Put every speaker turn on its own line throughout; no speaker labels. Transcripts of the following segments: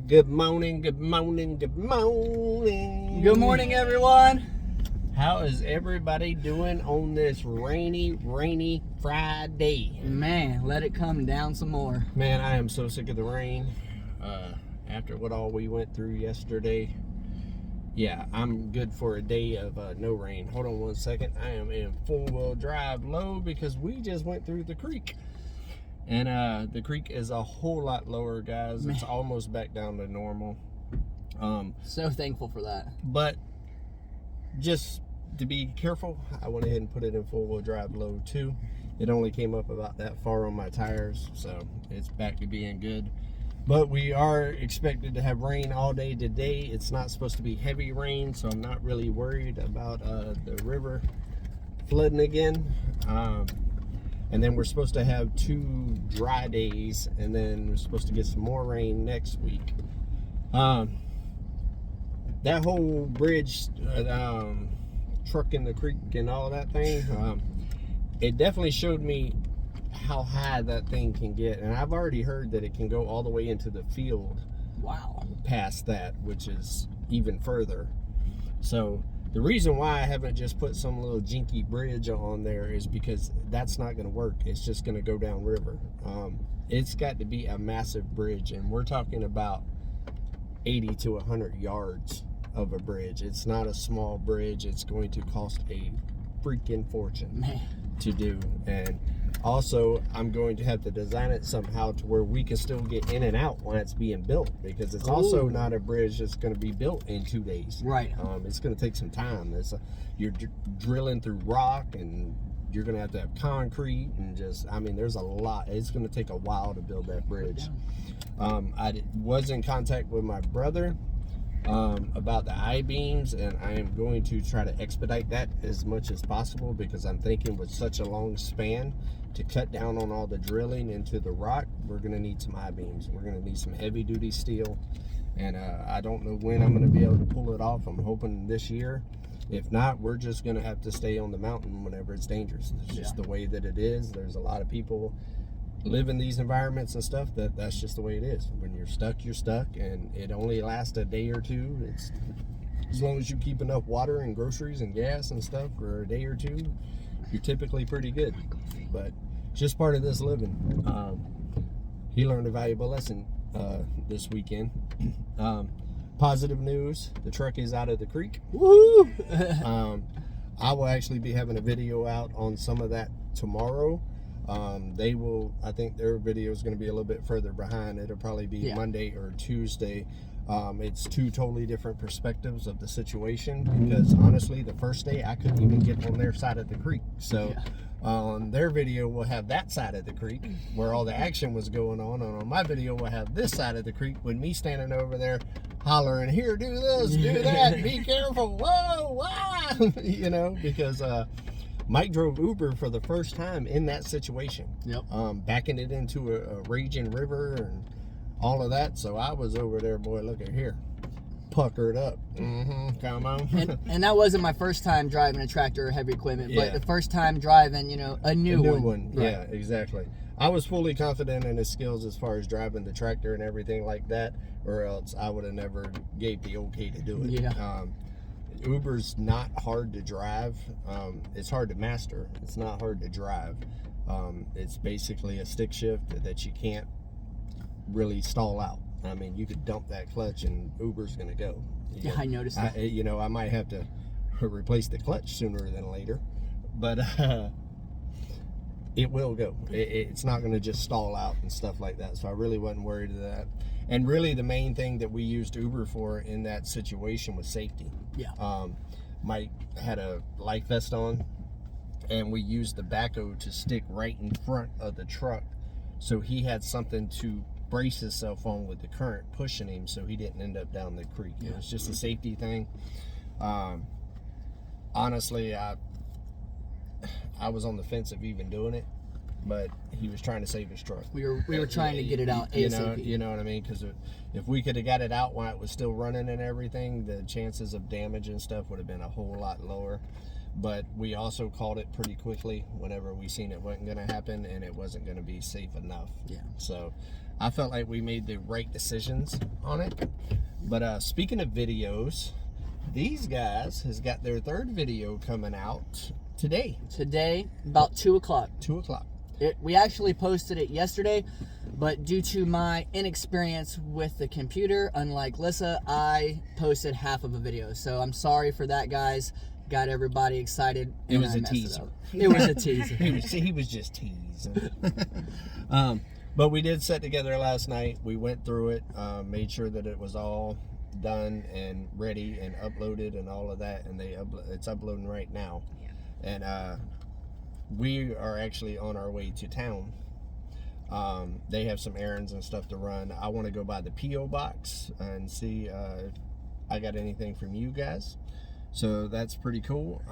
Good morning, good morning, good morning.
Good morning, everyone.
How is everybody doing on this rainy Friday?
Man, let it come down some more.
Man, I am so sick of the rain. After what all we went through yesterday, yeah, I'm good for a day of no rain. Hold on one second. I am in four-wheel drive low because we just went through the creek. And the creek is a whole lot lower, guys. It's almost back down to normal.
So thankful for that.
But just to be careful, I went ahead and put it in four-wheel drive low too. It only came up about that far on my tires, so it's back to being good. But we are expected to have rain all day today. It's not supposed to be heavy rain, so I'm not really worried about the river flooding again. And then we're supposed to have 2 dry days, and then we're supposed to get some more rain next week. That whole bridge, truck in the creek and all that thing, it definitely showed me how high that thing can get. And I've already heard that it can go all the way into the field.
Wow.
Past that, which is even further. So the reason why I haven't just put some little jinky bridge on there is because that's not going to work. It's just going to go down river. It's got to be a massive bridge, and we're talking about 80 to 100 yards of a bridge. It's not a small bridge. It's going to cost a freaking fortune to do. And also, I'm going to have to design it somehow to where we can still get in and out when it's being built, because it's also not a bridge that's going to be built in 2 days.
Right.
It's going to take some time. You're drilling through rock, and you're going to have concrete, and there's a lot. It's going to take a while to build that bridge. I was in contact with my brother about the I-beams, and I am going to try to expedite that as much as possible, because I'm thinking with such a long span, to cut down on all the drilling into the rock, we're going to need some I-beams. We're going to need some heavy-duty steel, and I don't know when I'm going to be able to pull it off. I'm hoping this year. If not, we're just going to have to stay on the mountain whenever it's dangerous. It's just the way that it is. There's a lot of people live in these environments and stuff that's just the way it is. When you're stuck, and it only lasts a day or two. It's as long as you keep enough water and groceries and gas and stuff for a day or two, you're typically pretty good. But just part of this living. He learned a valuable lesson this weekend. Positive news, the truck is out of the creek.
Woo!
I will actually be having a video out on some of that tomorrow. I think their video is going to be a little bit further behind. It'll probably be Monday or Tuesday. It's 2 totally different perspectives of the situation, because honestly, the first day I couldn't even get on their side of the creek. So on their video, we'll have that side of the creek where all the action was going on. And on my video, we'll have this side of the creek with me standing over there hollering, here, do this, do that, be careful, whoa, wow, because Mike drove Uber for the first time in that situation. Backing it into a raging river and all of that. So I was over there, boy, look at here, puckered up. Come on.
and that wasn't my first time driving a tractor or heavy equipment, but the first time driving, a new one.
Right. Yeah, exactly. I was fully confident in his skills as far as driving the tractor and everything like that, or else I would have never gave the okay to do it. Uber's not hard to drive. It's hard to master. It's not hard to drive. It's basically a stick shift that you can't really stall out. I mean, you could dump that clutch and Uber's going to go.
I noticed that.
I might have to replace the clutch sooner than later, but it will go. It's not going to just stall out and stuff like that. So I really wasn't worried of that. And really, the main thing that we used Uber for in that situation was safety. Mike had a life vest on, and we used the backhoe to stick right in front of the truck, so he had something to brace himself on with the current pushing him, so he didn't end up down the creek. It was just a safety thing. Honestly, I was on the fence of even doing it, but he was trying to save his truck.
We were trying to get it out ASAP.
You know what I mean? Because if we could have got it out while it was still running and everything, the chances of damage and stuff would have been a whole lot lower. But we also called it pretty quickly whenever we seen it wasn't going to happen and it wasn't going to be safe enough. So I felt like we made the right decisions on it. But speaking of videos, these guys has got their third video coming out today.
Today, about 2 o'clock.
2 o'clock.
We actually posted it yesterday, but due to my inexperience with the computer, unlike Lissa, I posted half of a video. So I'm sorry for that, guys. Got everybody excited.
It was a teaser.
It was a teaser.
he was just teasing. But we did sit together last night. We went through it, made sure that it was all done and ready and uploaded and all of that, and it's uploading right now. Yeah. And we are actually on our way to town. They have some errands and stuff to run. I want to go by the POBOX and see if I got anything from you guys. So that's pretty cool.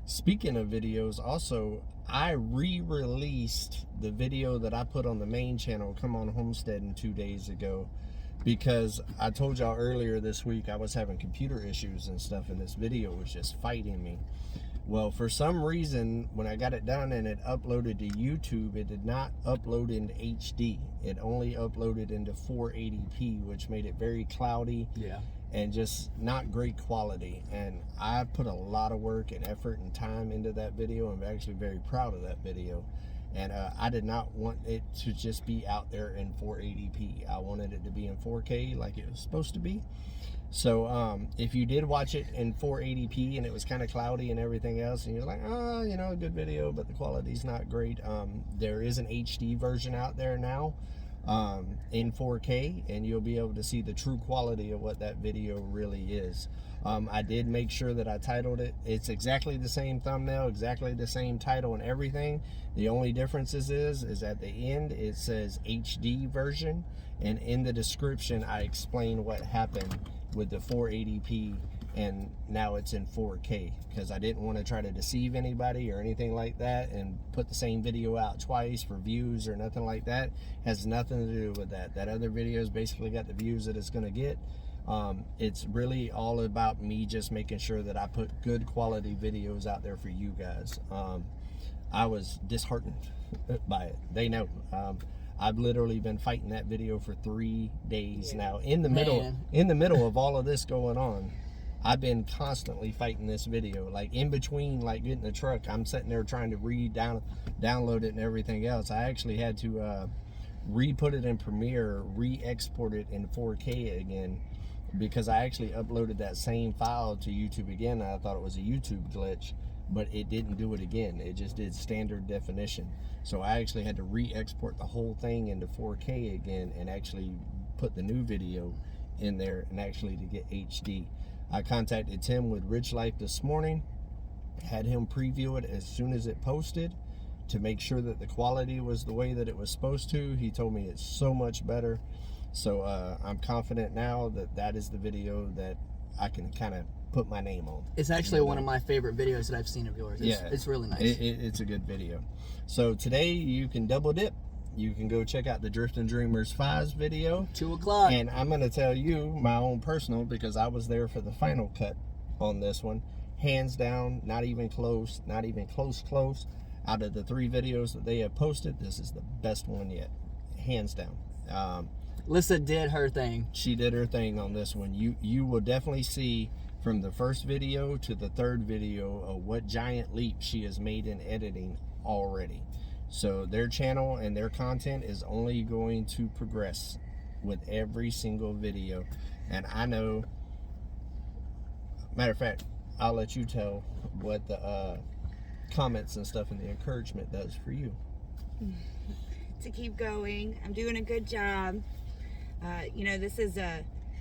Speaking of videos, also, I re-released the video that I put on the main channel, Come On Homesteading, 2 days ago, because I told y'all earlier this week I was having computer issues and stuff, and this video was just fighting me. Well, for some reason, when I got it done and it uploaded to YouTube, it did not upload into HD. It only uploaded into 480p, which made it very cloudy. Yeah. And just not great quality. And I put a lot of work and effort and time into that video. I'm actually very proud of that video. And I did not want it to just be out there in 480p. I wanted it to be in 4K like it was supposed to be. So if you did watch it in 480p and it was kind of cloudy and everything else, and you're like, oh, you know, good video, but the quality's not great, there is an HD version out there now in 4K, and you'll be able to see the true quality of what that video really is. I did make sure that I titled it. It's exactly the same thumbnail, exactly the same title and everything. The only difference is at the end it says HD version, and in the description I explain what happened with the 480p and now it's in 4K, because I didn't want to try to deceive anybody or anything like that and put the same video out twice for views or nothing like that. Has nothing to do with that. That other video's basically got the views that it's going to get. It's really all about me just making sure that I put good quality videos out there for you guys. I was disheartened by it. They know. I've literally been fighting that video for 3 days now. In the middle of all of this going on, I've been constantly fighting this video. Like in between, like getting the truck, I'm sitting there trying to download it and everything else. I actually had to re-put it in Premiere, re-export it in 4K again, because I actually uploaded that same file to YouTube again. I thought it was a YouTube glitch, but it didn't do it again. It just did standard definition. So I actually had to re-export the whole thing into 4K again and actually put the new video in there and actually to get HD. I contacted Tim with Rich Life this morning, had him preview it as soon as it posted to make sure that the quality was the way that it was supposed to. He told me it's so much better. So I'm confident now that that is the video that I can kind of put my name on.
It's actually one of my favorite videos that I've seen of yours. It's really nice.
It's a good video. So today you can double dip. You can go check out the Drifting Dreamers 5's video. 2 o'clock. And I'm going to tell you my own personal, because I was there for the final cut on this one. Hands down, not even close, not even close. Out of the 3 videos that they have posted, this is the best one yet. Hands down.
Lissa did her thing.
She did her thing on this one. You will definitely see from the first video to the third video of what giant leap she has made in editing already. So their channel and their content is only going to progress with every single video. And I know, matter of fact, I'll let you tell what the comments and stuff and the encouragement does for you.
To keep going. I'm doing a good job. You know, this is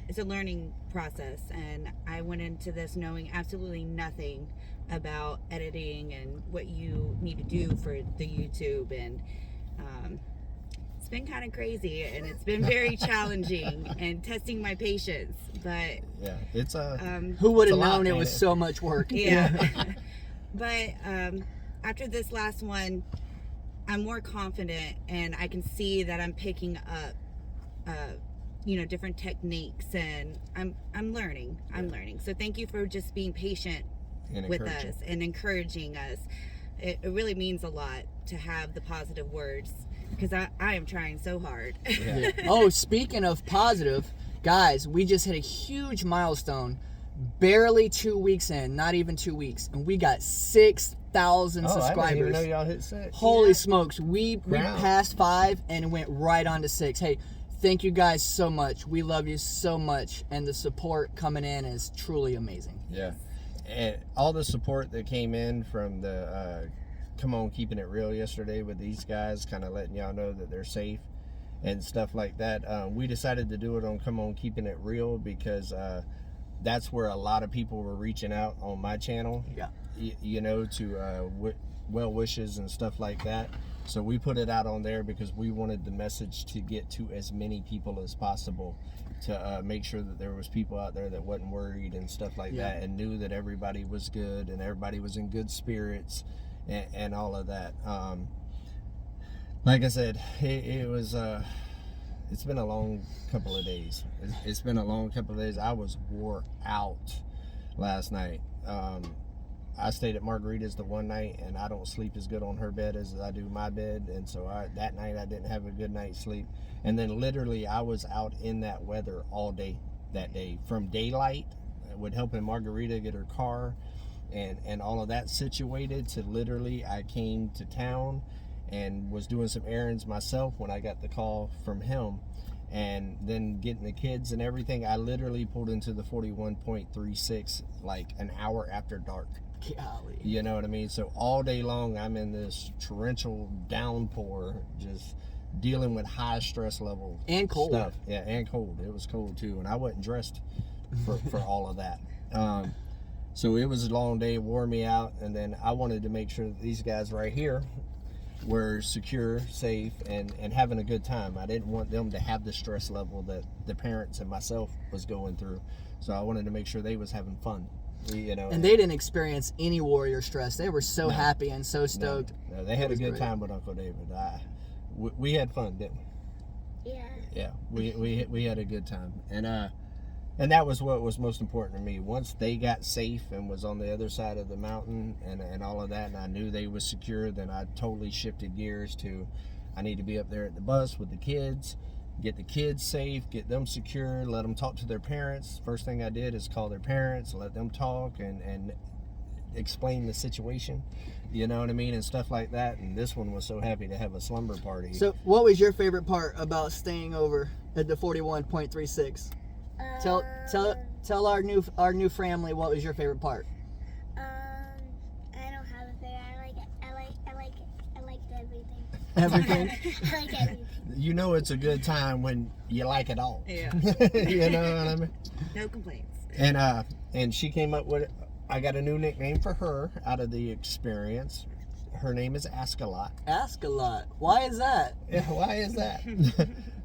it's a learning process, and I went into this knowing absolutely nothing about editing and what you need to do for the YouTube, and it's been kind of crazy, and it's been very challenging and testing my patience. But
yeah, it's
who would have known it was so much work?
Yeah. But after this last one, I'm more confident, and I can see that I'm picking up you know, different techniques, and I'm learning. I'm learning. So thank you for just being patient with us and encouraging us. It really means a lot to have the positive words because I am trying so hard.
Yeah.
Oh, speaking of positive, guys, we just hit a huge milestone. Barely 2 weeks in, not even 2 weeks, and we got 6,000 subscribers.
I didn't even know y'all hit 6.
Holy smokes, we
Wow.
passed 5 and went right on to 6. Hey, thank you guys so much. We love you so much, and the support coming in is truly amazing.
Yeah, and all the support that came in from the Come On Keeping It Real yesterday with these guys, kind of letting y'all know that they're safe and stuff like that. We decided to do it on Come On Keeping It Real because that's where a lot of people were reaching out on my channel.
Yeah.
You know, to well wishes and stuff like that. So we put it out on there because we wanted the message to get to as many people as possible, to make sure that there was people out there that wasn't worried and stuff like that, and knew that everybody was good and everybody was in good spirits and all of that. Like I said, it was it's been a long couple of days. It's been a long couple of days. I was wore out last night. I stayed at Margarita's the one night, and I don't sleep as good on her bed as I do my bed, and so that night I didn't have a good night's sleep. And then literally I was out in that weather all day that day, from daylight with helping Margarita get her car and all of that situated, to literally I came to town and was doing some errands myself when I got the call from him, and then getting the kids and everything. I literally pulled into the 41.36 like an hour after dark.
Golly.
You know what I mean? So all day long I'm in this torrential downpour, just dealing with high stress level
And cold.
stuff. Yeah, and cold. It was cold too, and I wasn't dressed for all of that. So it was a long day, wore me out, and then I wanted to make sure that these guys right here were secure, safe, and having a good time. I didn't want them to have the stress level that the parents and myself was going through. So I wanted to make sure they was having fun. You know,
And they didn't experience any warrior stress. They were so happy and so stoked.
No, they had a good
great.
time with Uncle David. We had fun, didn't we?
Yeah.
Yeah, we had a good time, and that was what was most important to me. Once they got safe and was on the other side of the mountain and all of that, and I knew they was secure, then I totally shifted gears to, I need to be up there at the bus with the kids, get the kids safe, get them secure, let them talk to their parents. First thing I did is call their parents, let them talk and explain the situation, you know what I mean, and stuff like that. And this one was so happy to have a slumber party.
So what was your favorite part about staying over at the 41.36? Tell our new family what was your favorite part.
I don't have a favorite. I like everything.
Everything.
I like everything.
You know it's a good time when you like it all.
Yeah.
You know what I mean?
No complaints.
And she came up with, I got a new nickname for her out of the experience. Her name is Ask a Lot.
Ask a lot. Why is that?
Yeah, why is that?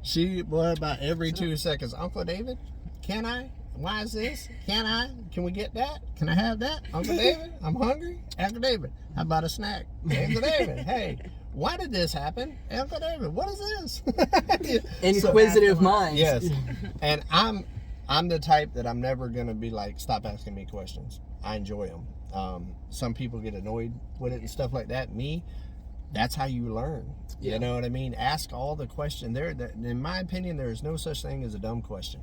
She, boy, about every 2 seconds, Uncle David, can I? Why is this? Can I? Can we get that? Can I have that? Uncle David, I'm hungry. Uncle David, how about a snack? Uncle David, hey, why did this happen? Uncle David, what is this?
Inquisitive minds.
Yes. And I'm the type that I'm never going to be like, stop asking me questions. I enjoy them. Some people get annoyed with it and stuff like that. Me, that's how you learn.
Yeah.
You know what I mean? Ask all the questions. In my opinion, there is no such thing as a dumb question.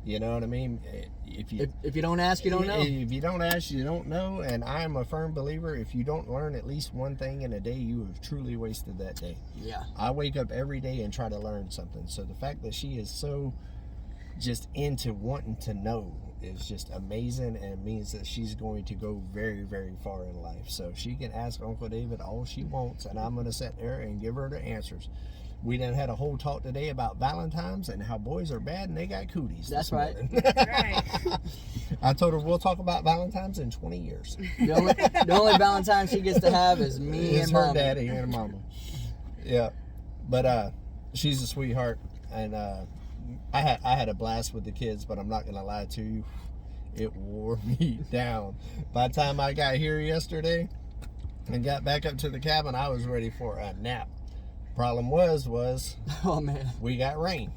You know what I mean? If
you don't ask, you don't know.
If you don't ask, you don't know. And I am a firm believer, if you don't learn at least one thing in a day, you have truly wasted that day.
Yeah.
I wake up every day and try to learn something. So the fact that she is so just into wanting to know is just amazing, and it means that she's going to go very, very far in life. So she can ask Uncle David all she wants, and I'm going to sit there and give her the answers. We done had a whole talk today about Valentine's and how boys are bad and they got cooties.
That's right.
Right.
I told her we'll talk about Valentine's in 20 years.
The only Valentine she gets to have is me
It's
and
her
Mama.
daddy and mama. Yeah, but she's a sweetheart, and I had a blast with the kids. But I'm not gonna lie to you, it wore me down. By the time I got here yesterday and got back up to the cabin, I was ready for a nap. Problem was
Oh man,
we got rain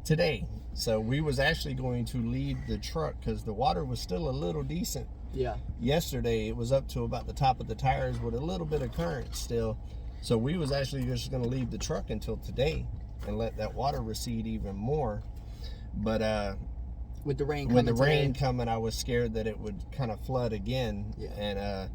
today, so we was actually going to leave the truck because the water was still a little decent.
yeah.
Yesterday it was up to about the top of the tires with a little bit of current still, So we was actually just going to leave the truck until today and let that water recede even more. But
with the rain
coming, I was scared that it would kind of flood again.
Yeah.
And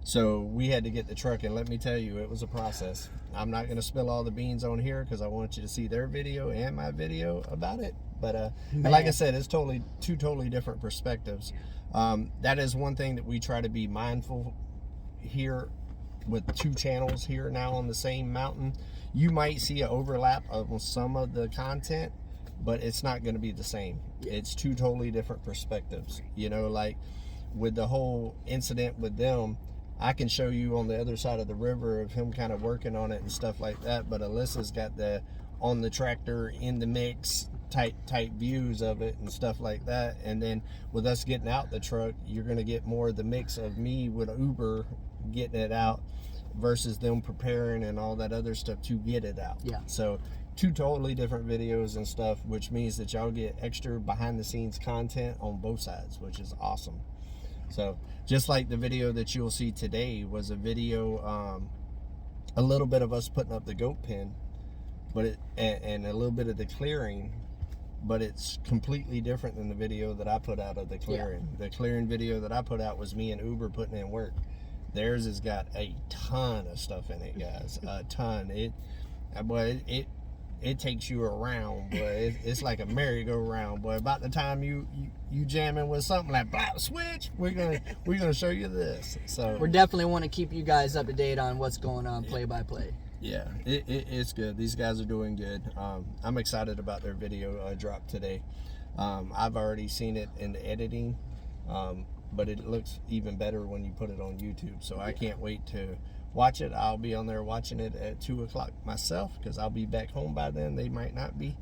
so we had to get the truck, and let me tell you, it was a process. I'm not going to spill all the beans on here because I want you to see their video and my video about it. But and like I said, it's two totally different perspectives. That is one thing that we try to be mindful here with 2 channels here now on the same mountain. You might see an overlap of some of the content, but it's not going to be the same. It's 2 totally different perspectives. You know, like with the whole incident with them, I can show you on the other side of the river of him kind of working on it and stuff like that, but Alyssa's got the on the tractor in the mix type views of it and stuff like that. And then with us getting out the truck, you're going to get more of the mix of me with Uber getting it out versus them preparing and all that other stuff to get it out.
Yeah.
So 2 totally different videos and stuff, which means that y'all get extra behind the scenes content on both sides, which is awesome. So just like the video that you'll see today was a video, a little bit of us putting up the goat pen, but and a little bit of the clearing, but it's completely different than the video that I put out of the clearing. The clearing video that I put out was me and Uber putting in work. Theirs has got a ton of stuff in it, guys. A ton. It takes you around, boy. It's like a merry-go-round, boy. About the time you jamming with something like blah, switch, we're gonna show you this. So
we definitely want to keep you guys up to date on what's going on, play by play.
Yeah, it's good. These guys are doing good. I'm excited about their video drop today. I've already seen it in the editing, but it looks even better when you put it on YouTube. So I can't wait to watch it. I'll be on there watching it at 2 o'clock myself because I'll be back home by then. They might not be.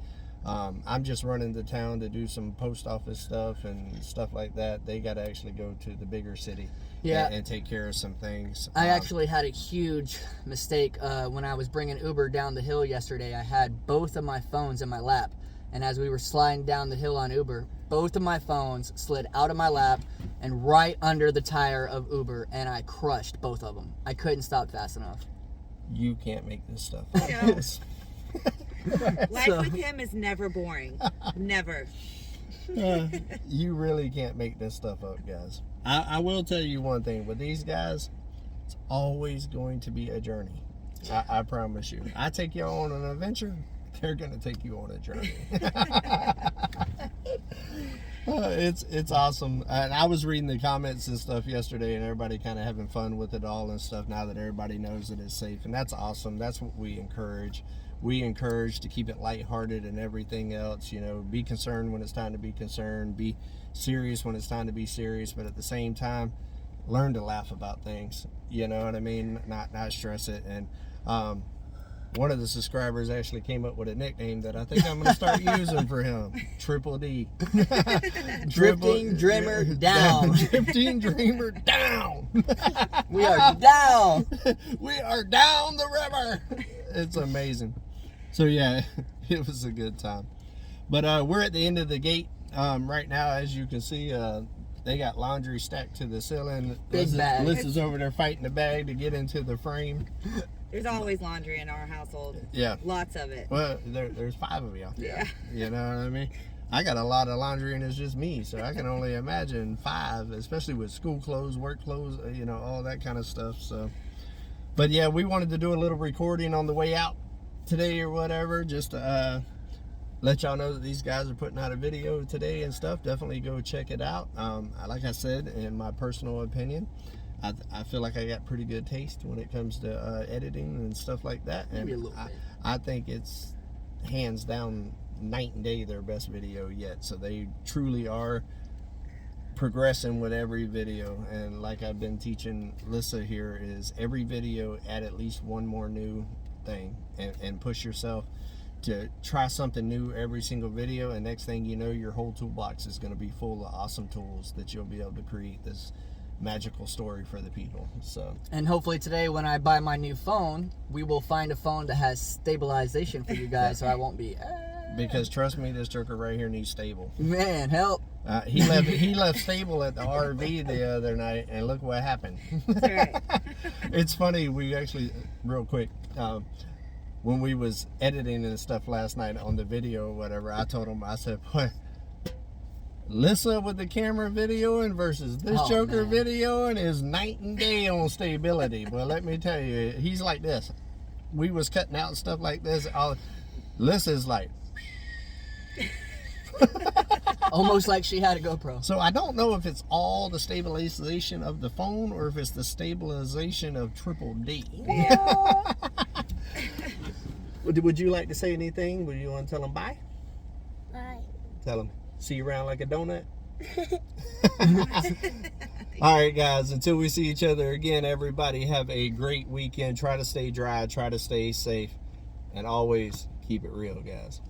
I'm just running to town to do some post office stuff and stuff like that. They got to actually go to the bigger city and take care of some things.
I actually had a huge mistake when I was bringing Uber down the hill yesterday. I had both of my phones in my lap, and as we were sliding down the hill on Uber, both of my phones slid out of my lap and right under the tire of Uber, and I crushed both of them. I couldn't stop fast enough.
You can't make this stuff
No.
up.
Life with him is never boring. Never.
You really can't make this stuff up, guys. I will tell you one thing. With these guys, it's always going to be a journey. I promise you. I take you on an adventure, they're going to take you on a journey. It's awesome. And I was reading the comments and stuff yesterday, and everybody kind of having fun with it all and stuff now that everybody knows that it's safe. And that's awesome. That's what we encourage. We encourage to keep it lighthearted and everything else. You know, be concerned when it's time to be concerned. Be serious when it's time to be serious. But at the same time, learn to laugh about things. You know what I mean? Not stress it. And one of the subscribers actually came up with a nickname that I think I'm going to start using for him. Triple D.
Drifting Dreamer down.
Drifting Dreamer down.
We are down.
We are down the river. It's amazing. So yeah, it was a good time. But we're at the end of the gate right now. As you can see, they got laundry stacked to the ceiling.
Big bag.
Liz is over there fighting the bag to get into the frame.
There's always laundry in our household.
Yeah.
Lots of it.
Well, there's 5 of you out there.
Yeah.
You know what I mean? I got a lot of laundry and it's just me, so I can only imagine 5, especially with school clothes, work clothes, you know, all that kind of stuff. So, but yeah, we wanted to do a little recording on the way out today or whatever, just to let y'all know that these guys are putting out a video today and stuff. Definitely go check it out. Like I said, in my personal opinion, I feel like I got pretty good taste when it comes to editing and stuff like that. And
Maybe a little bit.
I think it's hands down night and day their best video yet. So they truly are progressing with every video. And like I've been teaching Lissa here, is every video add at least one more new thing and push yourself to try something new every single video. And next thing you know, your whole toolbox is going to be full of awesome tools that you'll be able to create this magical story for the people. So,
and hopefully today when I buy my new phone, we will find a phone that has stabilization for you guys, so I won't be
because trust me, this joker right here needs stable.
Man, help.
He left stable at the RV the other night, and look what happened.
That's right.
It's funny. We actually, real quick, when we was editing and stuff last night on the video or whatever, I told him, I said, boy, Lissa with the camera videoing versus this joker videoing is night and day on stability. Well, let me tell you, he's like this. We was cutting out stuff like this. Lissa's like,
almost like she had a GoPro.
so I don't know if it's all the stabilization of the phone or if it's the stabilization of Triple D.
Yeah.
Would you like to say anything? Would you want to tell them bye?
Bye.
Tell them, see you around like a donut. All right, guys, until we see each other again, everybody have a great weekend. Try to stay dry, try to stay safe, and always keep it real, guys.